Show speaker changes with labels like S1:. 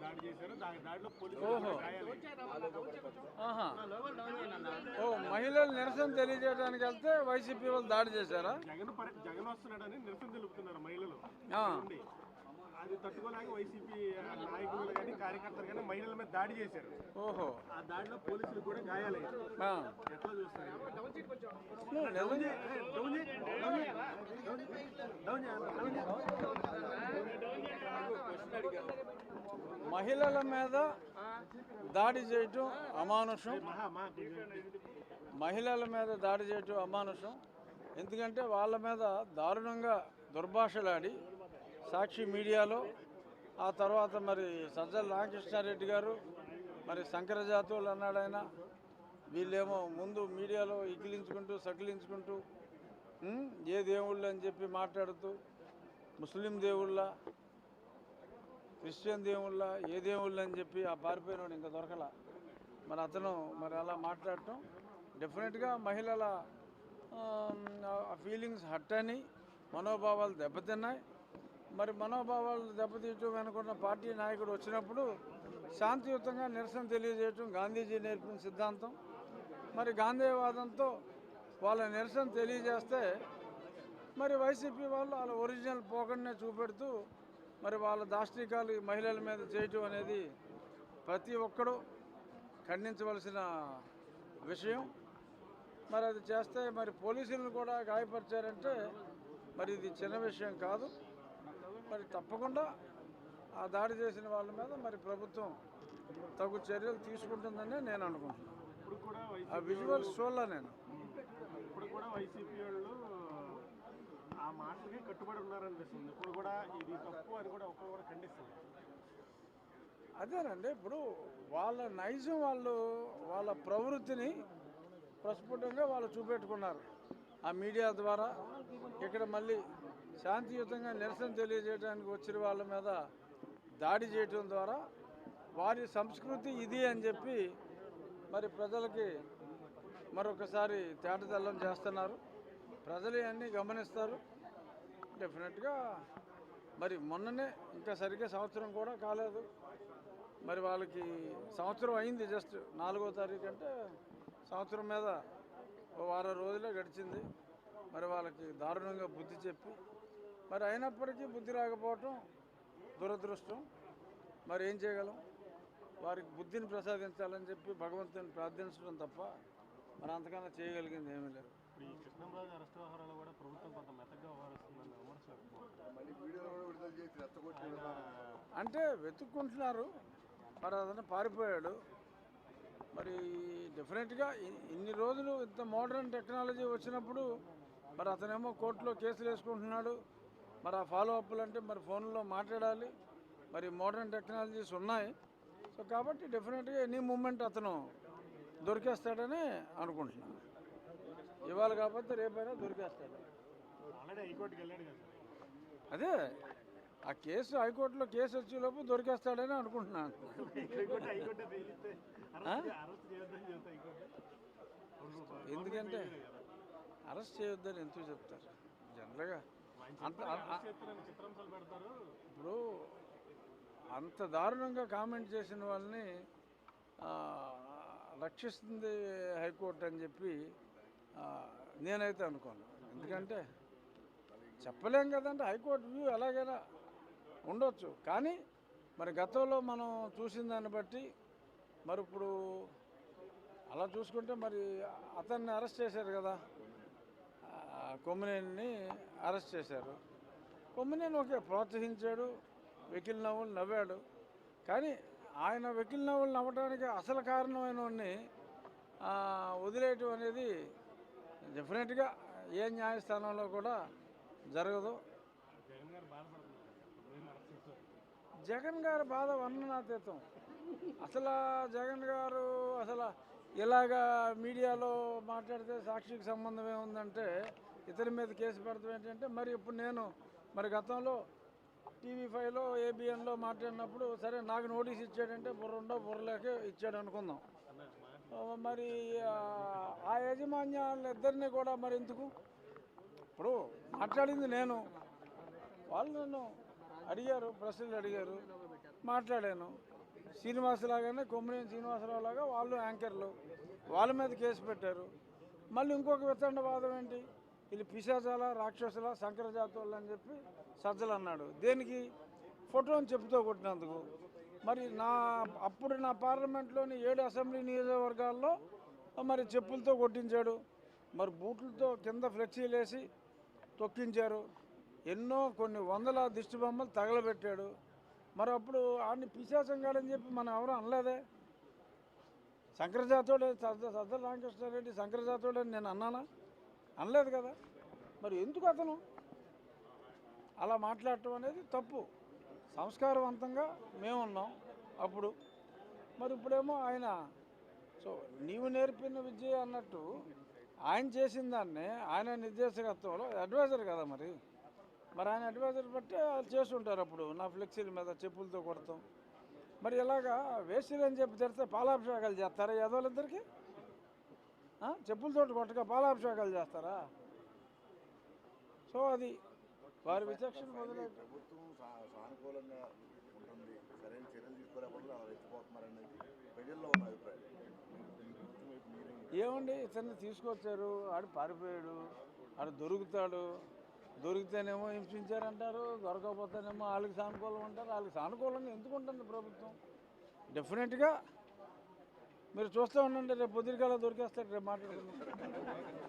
S1: దాడి చేశారు. దాడిలో పోలీసులు
S2: ఓహో
S1: గాయాలయ్యాయి.
S2: ఆహా ఓ మహిళలు నిరసన తెలియజేయడానికి వెళ్తే వైసీపీ వాళ్ళు దాడి చేశారా?
S1: జగన్ వస్తున్నాడని నిరసన తెలుపుతున్నారు మహిళలు.
S2: ఆ,
S1: అది తట్టుకోలేక వైసీపీ నాయకులు కానీ కార్యకర్తలు కానీ మహిళల మీద దాడి చేశారు.
S2: ఓహో
S1: ఆ దాడిలో పోలీసులు కూడా గాయాలయ్యారు.
S2: ఆ.
S1: ఎట్లా చూస్తారు?
S2: మహిళల మీద దాడి చేయటం అమానుషం. మహిళల మీద దాడి చేయటం అమానుషం. ఎందుకంటే వాళ్ళ మీద దారుణంగా దుర్భాషలాడి సాక్షి మీడియాలో, ఆ తర్వాత మరి సజ్జల రామకృష్ణారెడ్డి గారు మరి శంకరజాతువులు అన్నాడు ఆయన. వీళ్ళేమో ముందు మీడియాలో ఇకిలించుకుంటూ సకిలించుకుంటూ ఏ దేవుళ్ళు అని చెప్పి మాట్లాడుతూ ముస్లిం దేవుళ్ళ, క్రిస్టియన్ దేవుళ్ళ, ఏ దేవుళ్ళు అని చెప్పి ఆ పారిపోయినోడు ఇంకా దొరకల. మరి అతను మరి అలా మాట్లాడటం డెఫినెట్గా మహిళల ఫీలింగ్స్ హర్ట్ అని, మనోభావాలు దెబ్బతిన్నాయి. మరి మనోభావాలు దెబ్బతీయటం వెనుకున్న పార్టీ నాయకుడు వచ్చినప్పుడు శాంతియుతంగా నిరసన తెలియజేయటం గాంధీజీ నేర్పిన సిద్ధాంతం. మరి గాంధీవాదంతో వాళ్ళ నిరసన తెలియజేస్తే మరి వైసీపీ వాళ్ళు వాళ్ళ ఒరిజినల్ పోకడనే చూపెడుతూ మరి వాళ్ళ దాష్టికాలు మహిళల మీద చేయటం అనేది ప్రతి ఒక్కరూ ఖండించవలసిన విషయం. మరి అది చేస్తే మరి పోలీసులను కూడా గాయపరిచారంటే మరి ఇది చిన్న విషయం కాదు. మరి తప్పకుండా ఆ దాడి చేసిన వాళ్ళ మీద మరి ప్రభుత్వం తగు చర్యలు తీసుకుంటుందని నేను అనుకుంటున్నాను. ఆ విజువల్స్ చూడలే నేను.
S1: ఇప్పుడు కూడా వైసీపీ వాళ్ళు ఆ మాటలకి కట్టుబడి ఉన్నారనిపిస్తుంది. ఇప్పుడు కూడా ఇది తప్పు అని కూడా ఒక్కరు కూడా ఖండిస్తుంది.
S2: అదేనండి, ఇప్పుడు వాళ్ళ నైజం, వాళ్ళ ప్రవృత్తిని ప్రస్ఫుటంగా వాళ్ళు చూపెట్టుకున్నారు ఆ మీడియా ద్వారా. ఇక్కడ మళ్ళీ శాంతియుతంగా నిరసన తెలియజేయడానికి వచ్చిన వాళ్ళ మీద దాడి చేయటం ద్వారా వారి సంస్కృతి ఇది అని చెప్పి మరి ప్రజలకి మరొకసారి తేటతెల్లం చేస్తున్నారు. ప్రజలు అన్నీ గమనిస్తారు. డెఫినెట్గా మరి మొన్ననే ఇంకా సరిగ్గా సంవత్సరం కూడా కాలేదు. మరి వాళ్ళకి సంవత్సరం అయింది, జస్ట్ 4వ తారీఖు అంటే సంవత్సరం మీద ఓ వారం రోజులే గడిచింది. మరి వాళ్ళకి దారుణంగా బుద్ధి చెప్పి మరి అయినప్పటికీ బుద్ధి రాకపోవటం దురదృష్టం. మరి ఏం చేయగలం? వారికి బుద్ధిని ప్రసాదించాలని చెప్పి భగవంతుని ప్రార్థించడం తప్ప మరి అంతకన్నా చేయగలిగింది ఏమీ లేదు.
S1: ఈ కృష్ణంరాజు అరెస్ట్ వ్యవహారాలు కూడా ప్రభుత్వం కొంత మెత్తగా వ్యవహరిస్తుందని విమర్శలు.
S2: అంటే వెతుక్కుంటున్నారు. మరి అతను పారిపోయాడు. మరి డెఫినెట్గా ఇన్ని రోజులు ఇంత మోడర్న్ టెక్నాలజీ వచ్చినప్పుడు మరి అతనేమో కోర్టులో కేసులు వేసుకుంటున్నాడు. మరి ఆ ఫాలో అప్లు అంటే మరి ఫోన్లో మాట్లాడాలి. మరి మోడర్న్ టెక్నాలజీస్ ఉన్నాయి. సో కాబట్టి డెఫినెట్గా ఎనీ మూమెంట్ అతను దొరికేస్తాడని అనుకుంటున్నాను. ఇవాళ కాకపోతే రేపైనా దొరికేస్తాడు.
S1: ఆల్రెడీ హైకోర్టుకి వెళ్ళాడు కదా.
S2: అదే ఆ కేసు హైకోర్టులో కేసు వచ్చేలోపు దొరికేస్తాడని అనుకుంటున్నాను. ఎందుకంటే అరెస్ట్ చేయొద్దని ఎందుకు చెప్తారు జనరల్గా? ఇప్పుడు అంత దారుణంగా కామెంట్ చేసిన వాళ్ళని రక్షిస్తుంది హైకోర్టు అని చెప్పి నేనైతే అనుకోను. ఎందుకంటే చెప్పలేం కదంటే హైకోర్టు వ్యూ ఎలాగైనా ఉండొచ్చు. కానీ మరి గతంలో మనం చూసిన దాన్ని బట్టి మరి ఇప్పుడు అలా చూసుకుంటే మరి అతన్ని అరెస్ట్ చేశారు కదా, కొమ్మినేని అరెస్ట్ చేశారు. కొమ్మినేని ఓకే ప్రోత్సహించాడు, వెకిల్ నవ్వులు నవ్వాడు. కానీ ఆయన వెకిల్ నవ్వులు నవ్వడానికి అసలు కారణమైన వాడిని వదిలేయటం అనేది డెఫినెట్గా ఏ న్యాయస్థానంలో కూడా జరగదు. జగన్ గారి బాధ వర్ణనాతీతం. అసలు జగన్ గారు అసలు ఇలాగా మీడియాలో మాట్లాడితే సాక్షికి సంబంధం ఏముందంటే ఇతని మీద కేసు పెడతాం ఏంటంటే, మరి ఇప్పుడు నేను మరి గతంలో TV5లో ABNలో మాట్లాడినప్పుడు సరే నాకు నోటీస్ ఇచ్చాడంటే బుర్రలేక ఇచ్చాడు అనుకుందాం. మరి ఆ యాజమాన్యాలిద్దరినీ కూడా మరి ఎందుకు? ఇప్పుడు మాట్లాడింది నేను, వాళ్ళు నన్ను అడిగారు, ప్రశ్నలు అడిగారు. మాట్లాడాను. శ్రీనివాసలాగానే కొమ్మినేని శ్రీనివాసరావు లాగా వాళ్ళు యాంకర్లు, వాళ్ళ మీద కేసు పెట్టారు. మళ్ళీ ఇంకొక వితండవాదం ఏంటి, వీళ్ళు పిశాచాల రాక్షసుల శంకరజాతువులు అని చెప్పి సజ్జలు అన్నాడు. దేనికి? ఫోటోని చెప్పుతో కొట్టినందుకు. మరి అప్పుడు నా పార్లమెంట్లోని 7 అసెంబ్లీ నియోజకవర్గాల్లో మరి చెప్పులతో కొట్టించాడు, మరి బూట్లతో కింద ఫ్లెక్సీలు వేసి తొక్కించారు, కొన్ని వందల దిష్టి బొమ్మలు తగలబెట్టాడు. మరి అప్పుడు ఆడిని పిశాచంగాడని చెప్పి మనం ఎవరు అనలేదే. శంకరజాతోడే సజ్జల రామకృష్ణారెడ్డి శంకరజాతోడని నేను అన్నానా? అనలేదు కదా. మరి ఎందుకు అతను అలా మాట్లాడటం అనేది తప్పు. సంస్కారవంతంగా మేమున్నాం అప్పుడు. మరి ఇప్పుడేమో ఆయన నీవు నేర్పిన విద్య అన్నట్టు ఆయన చేసిన దాన్నే ఆయన నిర్దేశకత్వంలో అడ్వైజర్ కదా. మరి ఆయన అడ్వైజర్ బట్టి చేసి ఉంటారు. అప్పుడు నా ఫ్లెక్సీల మీద చెప్పులతో కొడతాం. మరి ఇలాగా వేసిలు అని చెప్పి తెరిస్తే పాలాభిషేకాలు చేస్తారా యాదవులిద్దరికి? చెప్పులతో కొట్టగా పాలాభిషేకాలు చేస్తారా? సో అది వారి విచక్షణ మొదలైతే
S3: ప్రభుత్వం సానుకూలంగా ఉంటుంది, సరైన చర్యలు తీసుకోలేకుండా రెచ్చిపోతున్నారనేది ప్రజల్లో ఉన్న అభిప్రాయం.
S2: ఏమండి, ఇతన్ని తీసుకొచ్చారు, ఆడు పారిపోయాడు, ఆడు దొరికితేనేమో హింసించారంటారు, దొరకకపోతేనేమో వాళ్ళకి సానుకూలం అంటారు. వాళ్ళకి సానుకూలంగా ఎందుకు ఉంటుంది ప్రభుత్వం? డెఫినెట్గా మీరు చూస్తూ ఉండండి, రేపు పొద్దురికల్లా దొరికేస్తారు. రేపు మాట్లాడుకుందాం.